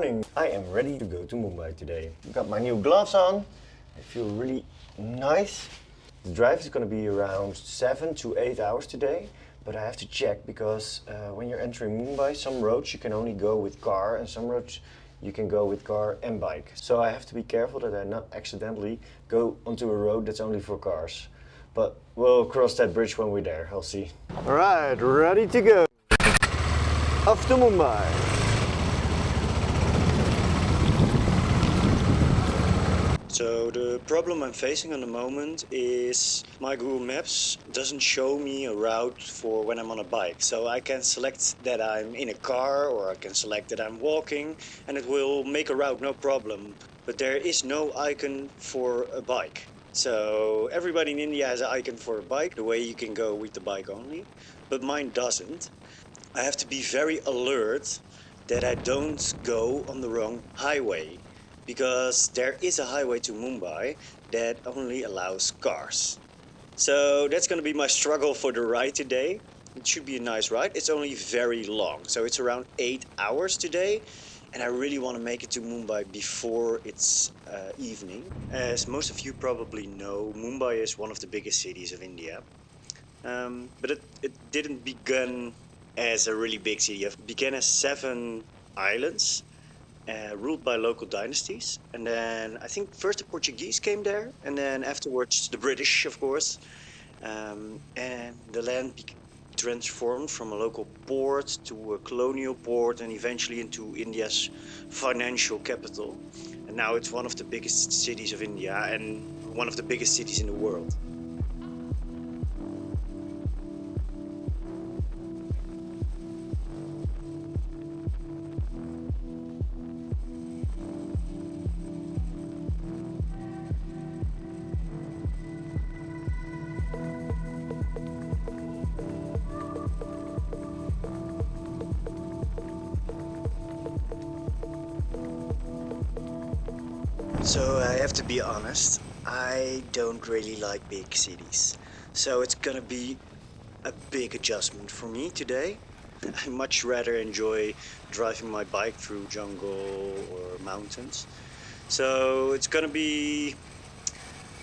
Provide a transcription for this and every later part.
morning. I am ready to go to Mumbai today. Got my new gloves on. I feel really nice. The drive is going to be around 7 to 8 hours today, but I have to check because when you're entering Mumbai, some roads you can only go with car and some roads you can go with car and bike. So I have to be careful that I not accidentally go onto a road that's only for cars. But we'll cross that bridge when we're there, I'll see. Alright, ready to go. Off to Mumbai. So the problem I'm facing at the moment is my Google Maps doesn't show me a route for when I'm on a bike. So I can select that I'm in a car or I can select that I'm walking and it will make a route, no problem. But there is no icon for a bike. So everybody in India has an icon for a bike, the way you can go with the bike only, but mine doesn't. I have to be very alert that I don't go on the wrong highway, because there is a highway to Mumbai that only allows cars. So that's going to be my struggle for the ride today. It should be a nice ride. It's only very long, so it's around 8 hours today. And I really want to make it to Mumbai before it's evening. As most of you probably know, Mumbai is one of the biggest cities of India. But it didn't begin as a really big city. It began as 7 islands ruled by local dynasties. And then I think first the Portuguese came there, and then afterwards the British, of course. And the land transformed from a local port to a colonial port and eventually into India's financial capital. And now it's one of the biggest cities of India and one of the biggest cities in the world. So I have to be honest, I don't really like big cities. So it's gonna be a big adjustment for me today. I much rather enjoy driving my bike through jungle or mountains. So it's gonna be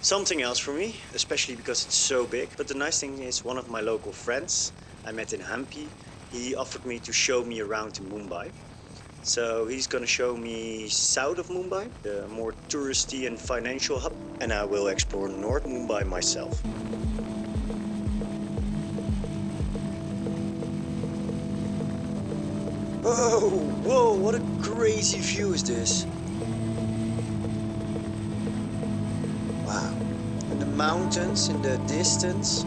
something else for me, especially because it's so big. But the nice thing is one of my local friends I met in Hampi, he offered me to show me around in Mumbai. So he's gonna show me south of Mumbai, the more touristy and financial hub, and I will explore North Mumbai myself. Oh, whoa, what a crazy view is this. Wow, and the mountains in the distance.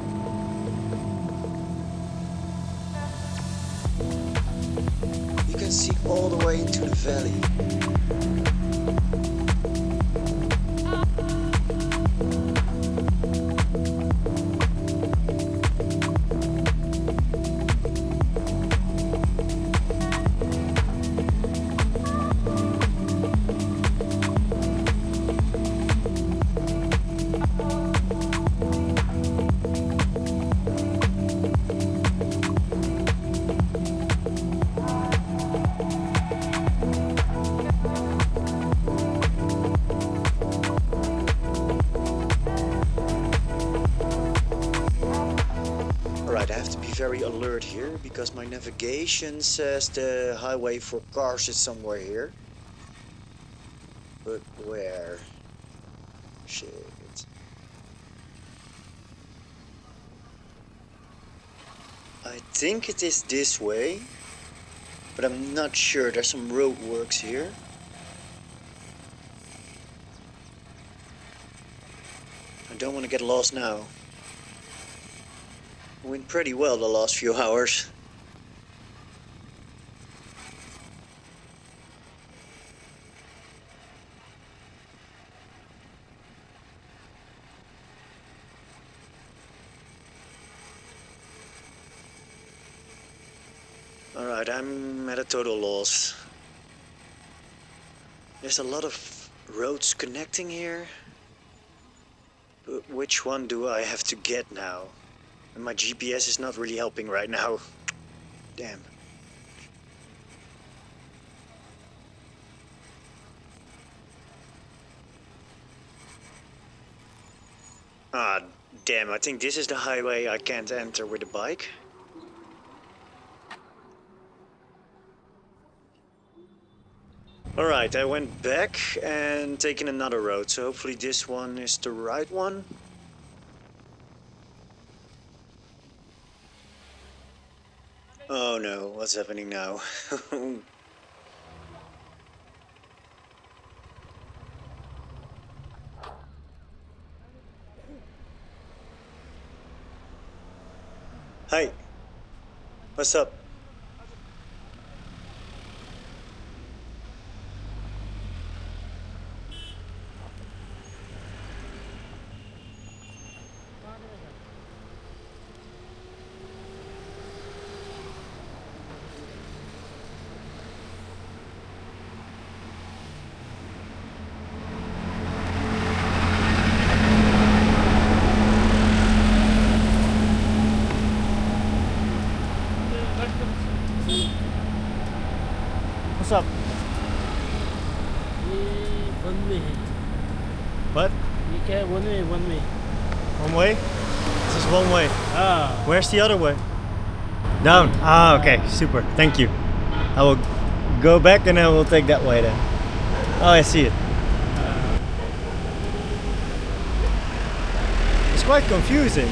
You can see all the way into the valley. Alright, I have to be very alert here because my navigation says the highway for cars is somewhere here. But where? Shit. I think it is this way, but I'm not sure. There's some road works here. I don't want to get lost now. Went pretty well the last few hours. Alright, I'm at a total loss. There's a lot of roads connecting here. But which one do I have to get now? And my GPS is not really helping right now. Damn. Ah, damn, I think this is the highway I can't enter with a bike. Alright, I went back and taken another road, so hopefully this one is the right one. Oh no, what's happening now? Hi, what's up? What's up? One way. What? You can one way, one way. One way? This is one way. Ah, Where's the other way? Down. Ah, okay. Super. Thank you. I will go back and I will take that way then. Oh, I see it. It's quite confusing.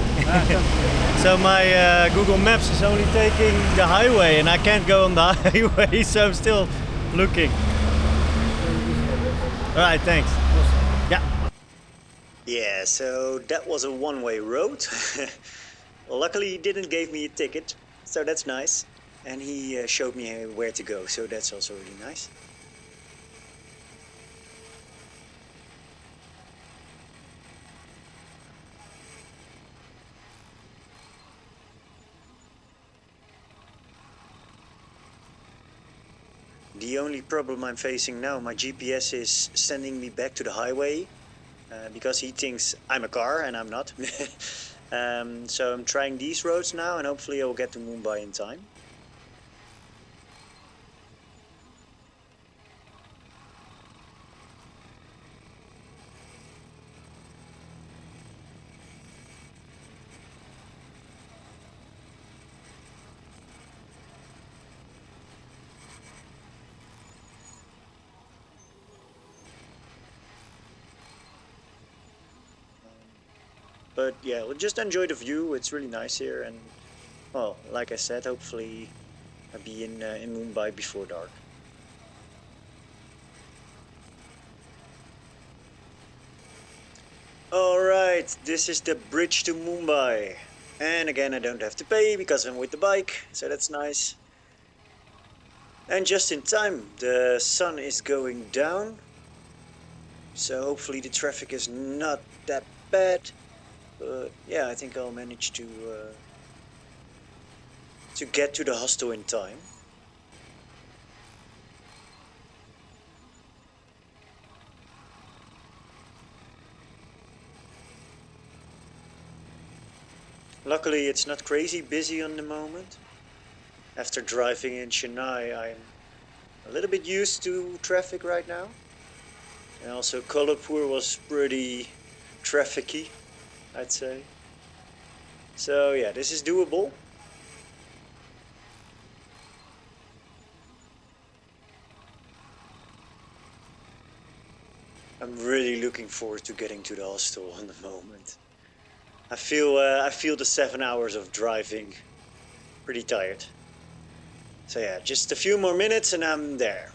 So my Google Maps is only taking the highway and I can't go on the highway, so I'm still looking. Alright, thanks. Yeah. Yeah, so that was a one-way road. Luckily he didn't give me a ticket, so that's nice. And he showed me where to go, so that's also really nice. The only problem I'm facing now, my GPS is sending me back to the highway because he thinks I'm a car and I'm not. So I'm trying these roads now and hopefully I'll get to Mumbai in time. But yeah, we'll just enjoy the view. It's really nice here, and well, like I said, hopefully I'll be in Mumbai before dark. Alright, this is the bridge to Mumbai. And again, I don't have to pay because I'm with the bike, so that's nice. And just in time, the sun is going down. So hopefully the traffic is not that bad. But yeah, I think I'll manage to get to the hostel in time. Luckily, it's not crazy busy on the moment. After driving in Chennai, I'm a little bit used to traffic right now. And also Kolhapur was pretty trafficy, I'd say. So yeah, this is doable. I'm really looking forward to getting to the hostel on the moment. I feel the 7 hours of driving pretty tired. So yeah, just a few more minutes and I'm there.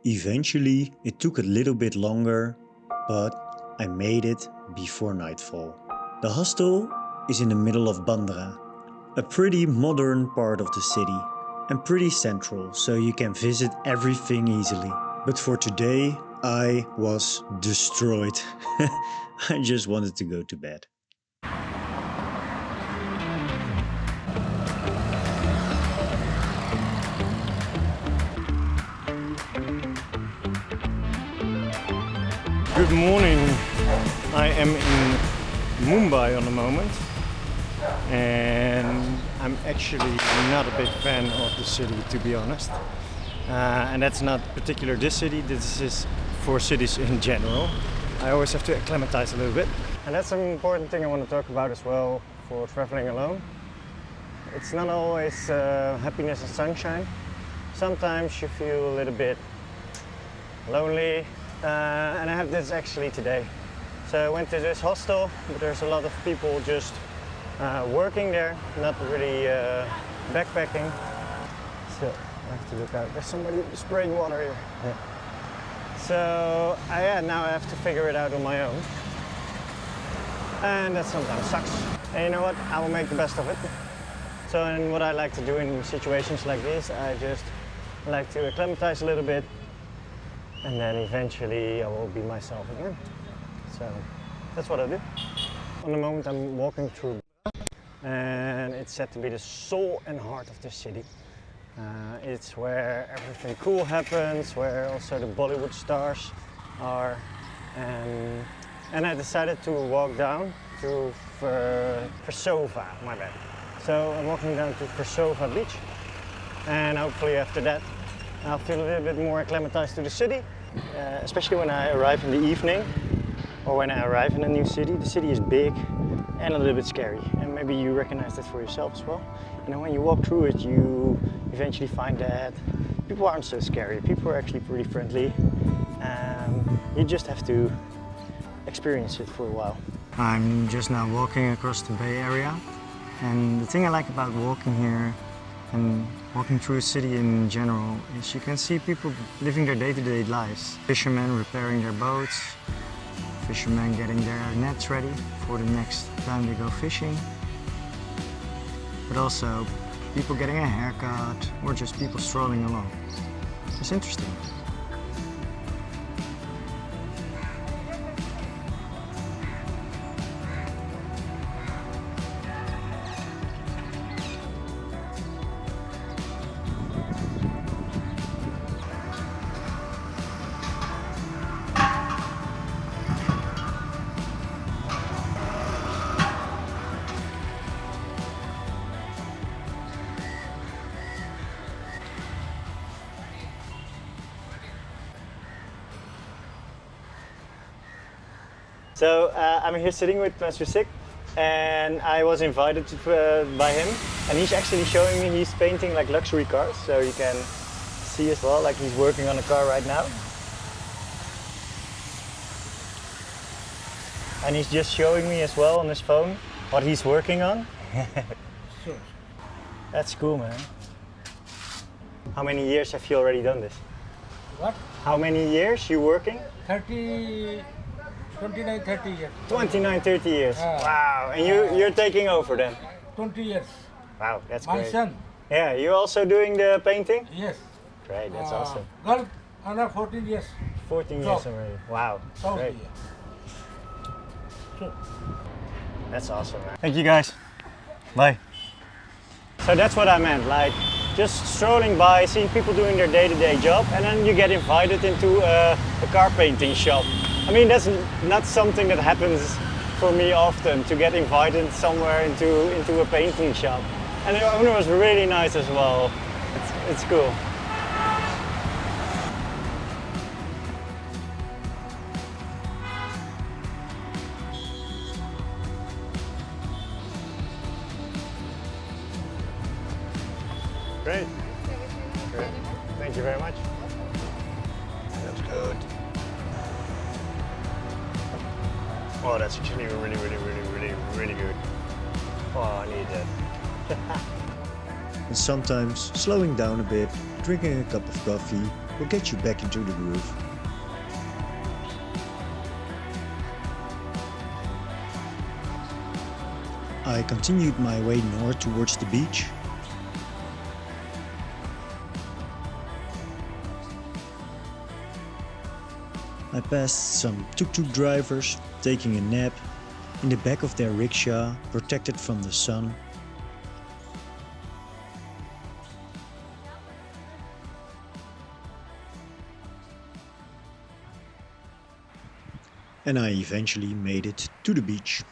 Eventually, it took a little bit longer, but I made it before nightfall. The hostel is in the middle of Bandra, a pretty modern part of the city, and pretty central, so you can visit everything easily. But for today, I was destroyed. I just wanted to go to bed. Good morning. I am in Mumbai on the moment, and I'm actually not a big fan of the city, to be honest. And that's not particular this city, this is for cities in general. I always have to acclimatize a little bit. And that's an important thing I want to talk about as well for traveling alone. It's not always happiness and sunshine. Sometimes you feel a little bit lonely, and I have this actually today. So I went to this hostel, but there's a lot of people just working there, not really backpacking. So I have to look out. There's somebody spraying water here. Yeah. So now I have to figure it out on my own. And that sometimes sucks. And you know what? I will make the best of it. So, and what I like to do in situations like this, I just like to acclimatize a little bit, and then eventually I will be myself again. So that's what I do. On the moment I'm walking through, and it's said to be the soul and heart of the city. It's where everything cool happens, where also the Bollywood stars are. And I decided to walk down to Versova, my bad. So I'm walking down to Versova beach, and hopefully after that I'll feel a little bit more acclimatized to the city, especially when I arrive in the evening or when I arrive in a new city. The city is big and a little bit scary, and maybe you recognize that for yourself as well. And then when you walk through it, you eventually find that people aren't so scary. People are actually pretty friendly. You just have to experience it for a while. I'm just now walking across the Bay Area, and the thing I like about walking here and walking through a city in general is you can see people living their day-to-day lives. Fishermen repairing their boats, fishermen getting their nets ready for the next time they go fishing, but also people getting a haircut or just people strolling along. It's interesting. So I'm here sitting with Mr. Sik, and I was invited by him, and he's actually showing me he's painting like luxury cars, so you can see as well, like he's working on a car right now. And he's just showing me as well on his phone what he's working on. Sure. That's cool, man. How many years have you already done this? What? How many years you working? 29, 30 years. 29, 30 years. Wow. And you're taking over then? 20 years. Wow, that's My great. son. Yeah, you're also doing the painting? Yes. Great, that's awesome. Girl, under 14 years. 14 years already. Wow, South great. year. Sure. That's awesome, man. Thank you, guys. Bye. So that's what I meant, like just strolling by, seeing people doing their day-to-day job, and then you get invited into a car painting shop. I mean, that's not something that happens for me often, to get invited somewhere into a painting shop. And the owner was really nice as well. It's cool. Great. Great. Thank you very much. That's good. Oh, that's actually really good. Oh, I need that. And sometimes slowing down a bit, drinking a cup of coffee, will get you back into the groove. I continued my way north towards the beach. I passed some tuk-tuk drivers taking a nap in the back of their rickshaw, protected from the sun. And I eventually made it to the beach.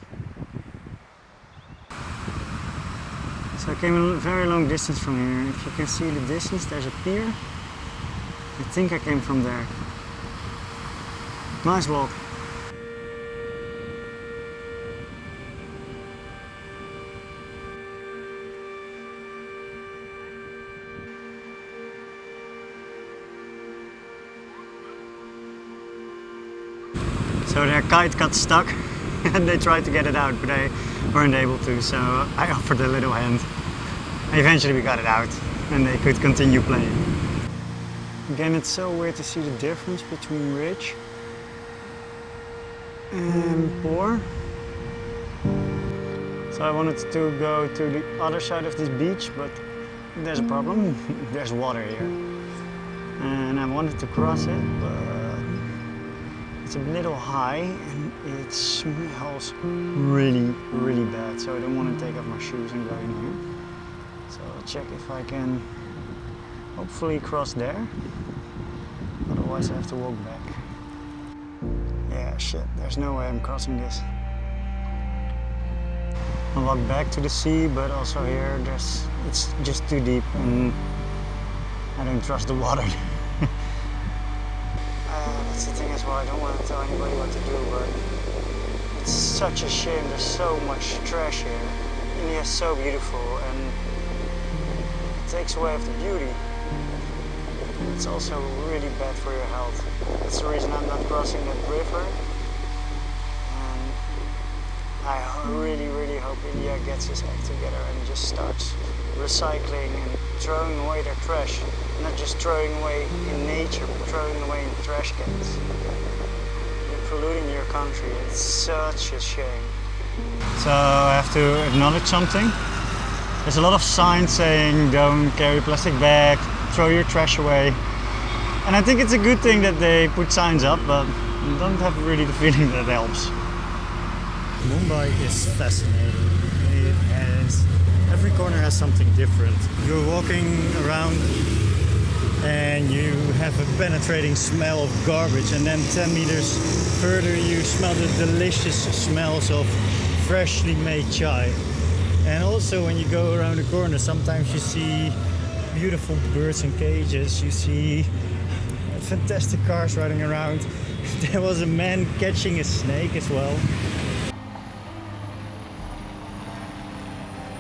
So I came a very long distance from here. If you can see the distance, there's a pier. I think I came from there. Nice walk. So their kite got stuck and they tried to get it out, but they weren't able to, so I offered a little hand. Eventually we got it out and they could continue playing. Again, it's so weird to see the difference between rich and poor. So I wanted to go to the other side of this beach, but there's a problem. There's water here. And I wanted to cross it, but it's a little high and it smells really, really bad. So I don't want to take off my shoes and go in here. So I'll check if I can hopefully cross there. Otherwise I have to walk back. Yeah, shit, there's no way I'm crossing this. I'll walk back to the sea, but also here it's just too deep and I don't trust the water. That's the thing as well, I don't want to tell anybody what to do, but it's such a shame, there's so much trash here. India is so beautiful and it takes away of the beauty. It's also really bad for your health. That's the reason I'm not crossing that river. And I really, really hope India gets its act together and just starts recycling and throwing away their trash. Not just throwing away in nature, but throwing away in trash cans. You're polluting your country. It's such a shame. So I have to acknowledge something. There's a lot of signs saying don't carry plastic bag, throw your trash away. And I think it's a good thing that they put signs up, but I don't have really the feeling that helps. Mumbai is fascinating. It has, every corner has something different. You're walking around and you have a penetrating smell of garbage, and then 10 meters further you smell the delicious smells of freshly made chai. And also when you go around the corner, sometimes you see beautiful birds in cages, you see fantastic cars riding around. There was a man catching a snake as well.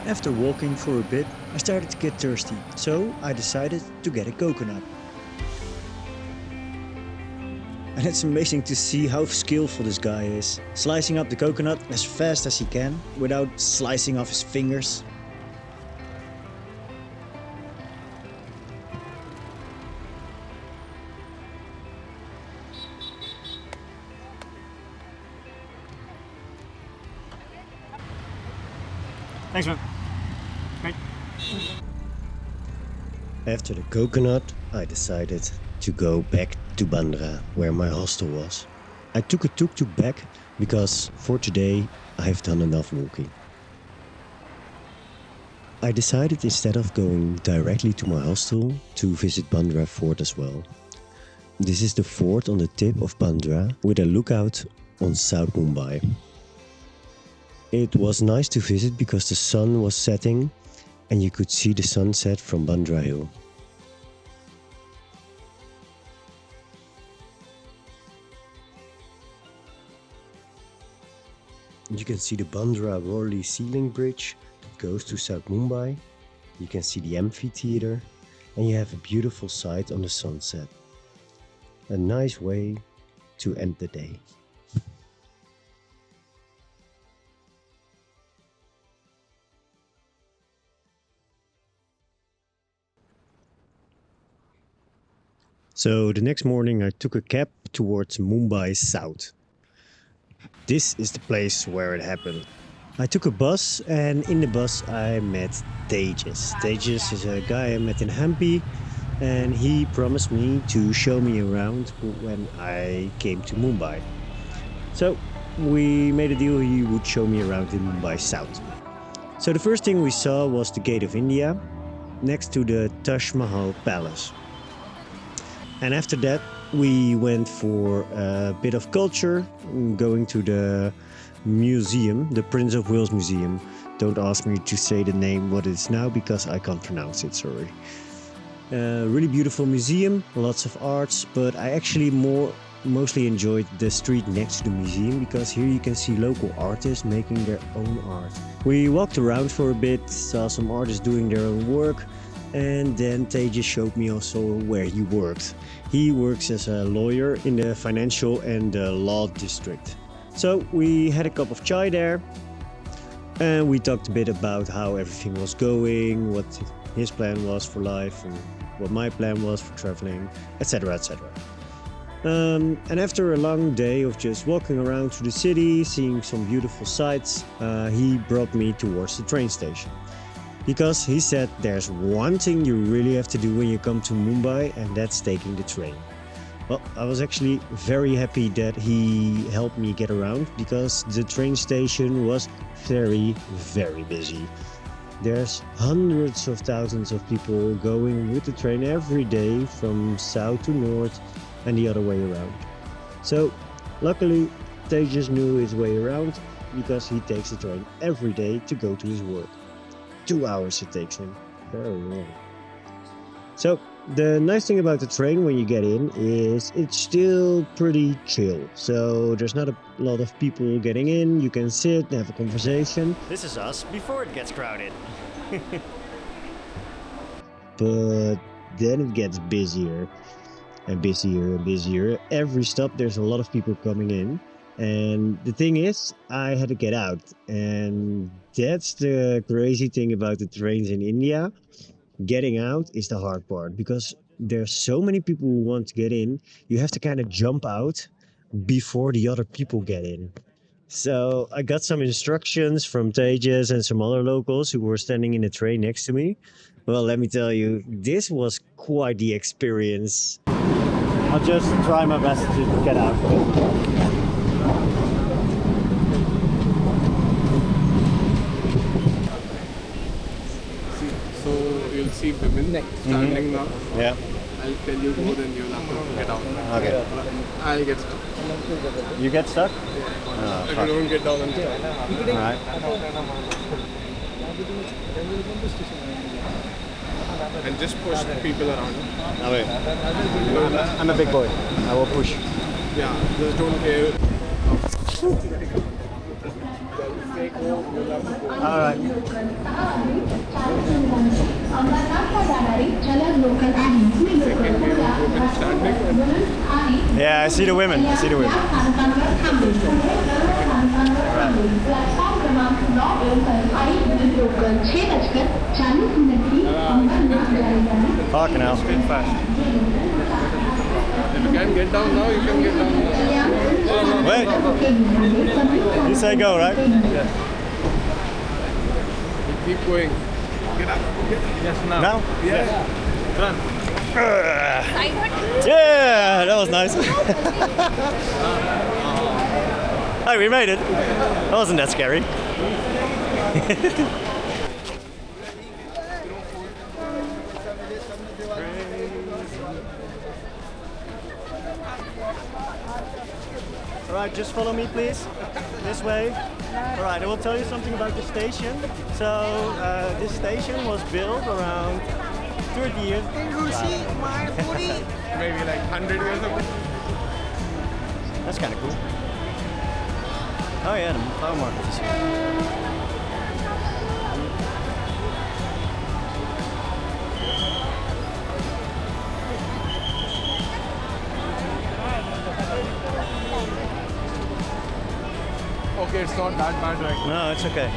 After walking for a bit, I started to get thirsty, so I decided to get a coconut. And it's amazing to see how skillful this guy is, slicing up the coconut as fast as he can, without slicing off his fingers. Thanks, man. Great. After the coconut, I decided to go back to Bandra, where my hostel was. I took a tuk-tuk back because for today I've done enough walking. I decided instead of going directly to my hostel to visit Bandra Fort as well. This is the fort on the tip of Bandra with a lookout on South Mumbai. It was nice to visit because the sun was setting and you could see the sunset from Bandra Hill. You can see the Bandra Worli ceiling bridge that goes to South Mumbai. You can see the amphitheater and you have a beautiful sight on the sunset. A nice way to end the day. So the next morning I took a cab towards Mumbai South. This is the place where it happened. I took a bus and in the bus I met Tejas. Tejas is a guy I met in Hampi and he promised me to show me around when I came to Mumbai. So we made a deal, he would show me around in Mumbai South. So the first thing we saw was the Gate of India next to the Taj Mahal Palace. And after that we went for a bit of culture, going to the museum, the Prince of Wales Museum. Don't ask me to say the name what it is now because I can't pronounce it, sorry. Really beautiful museum, lots of arts, but I actually mostly enjoyed the street next to the museum because here you can see local artists making their own art. We walked around for a bit, saw some artists doing their own work, and then Tejas showed me also where he worked. He works as a lawyer in the financial and law district. So we had a cup of chai there and we talked a bit about how everything was going, what his plan was for life and what my plan was for traveling, etc. etc. And after a long day of just walking around through the city, seeing some beautiful sights, he brought me towards the train station. Because he said there's one thing you really have to do when you come to Mumbai, and that's taking the train. Well, I was actually very happy that he helped me get around because the train station was very, very busy. There's hundreds of thousands of people going with the train every day from south to north and the other way around. So luckily Tejas knew his way around because he takes the train every day to go to his work. 2 hours it takes him, very long. So the nice thing about the train when you get in is it's still pretty chill. So there's not a lot of people getting in, you can sit and have a conversation. This is us before it gets crowded. But then it gets busier and busier and busier. Every stop there's a lot of people coming in. And the thing is, I had to get out. And that's the crazy thing about the trains in India. Getting out is the hard part because there's so many people who want to get in. You have to kind of jump out before the other people get in. So I got some instructions from Tejas and some other locals who were standing in the train next to me. Well, let me tell you, this was quite the experience. I'll just try my best to get out. So you'll see women standing now. Yeah. I'll tell you more than you'll have to get out. Okay. I'll get stuck. You get stuck? If you don't get down on time. Alright. And just push people around. Oh, wait. I'm a big boy. I will push. Yeah, just don't care. Alright. Yeah, I see the women. I see the women. Fucking hell. If you can get down now, you can get down now. Wait. You say go, right? Yes. Keep going. Get up. Yes, now. Now? Yes. Run. Yeah, that was nice. Hey, we made it. That wasn't that scary. Alright, just follow me please. This way. Alright, I will tell you something about the station. So, this station was built around 30 years. Maybe like 100 years ago. That's kind of cool. Oh yeah, the flower market is here. Okay, it's not that bad right now. No, it's okay.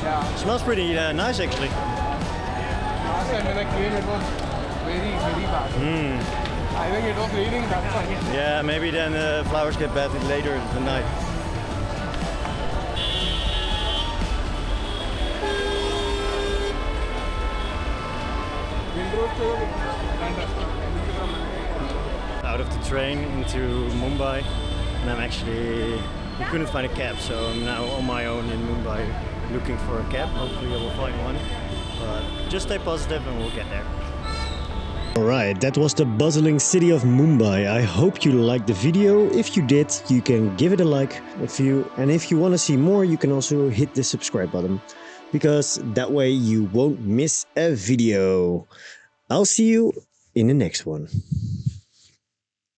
Yeah. It smells pretty nice actually. Last time when I came, it was very, very bad. I think it was raining that time. Yeah, maybe then the flowers get bad later in the night. Out of the train into Mumbai, and we couldn't find a cab, so I'm now on my own in Mumbai looking for a cab. Hopefully I will find one, but just stay positive and we'll get there. Alright, that was the bustling city of Mumbai. I hope you liked the video. If you did, you can give it a like. If you want to see more, you can also hit the subscribe button, because that way you won't miss a video. I'll see you in the next one.